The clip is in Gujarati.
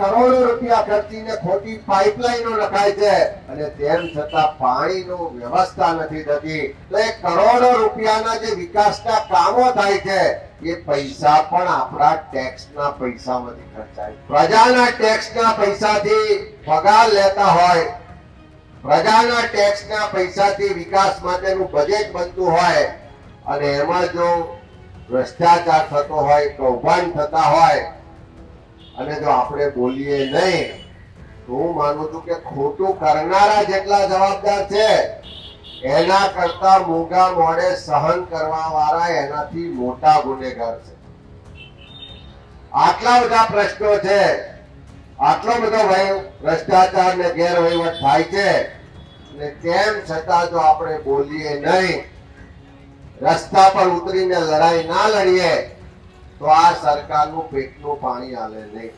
કરોડો રૂપિયા ખર્ચીને ખોટી પાઇપલાઇનો નખાય છે અને તેમ છતાં પાણીની વ્યવસ્થા નથી થતી. તો એ કરોડો રૂપિયાના જે વિકાસના કામો થાય છે એ પૈસા પણ આપણા ટેક્સના પૈસામાંથી ખર્ચાય. પ્રજાના ટેક્સના પૈસાથી પગાર લેતા હોય, પ્રજાના ટેક્સના પૈસાથી વિકાસ માટેનું બજેટ બનતું હોય અને એમાં જો ભ્રષ્ટાચાર થતો હોય, કૌભાંડ થતા હોય અને જો આપણે બોલીએ નહીં તો હું માનું છું કે ખોટું કરનારા જેટલા જવાબદાર છે એના કરતા મોંઘા મોડે સહન કરવા વાળા એનાથી મોટા ગુનેગાર છે. આટલા બધા પ્રશ્નો છે, આટલો બધો ભ્રષ્ટાચાર ને ગેરવહીવટ થાય છે અને તેમ છતાં જો આપણે બોલીએ નહીં, રસ્તા પર ઉતરીને લડાઈ ના લડીએ તો આ સરકારનું પેટનું પાણી હાલે નહીં.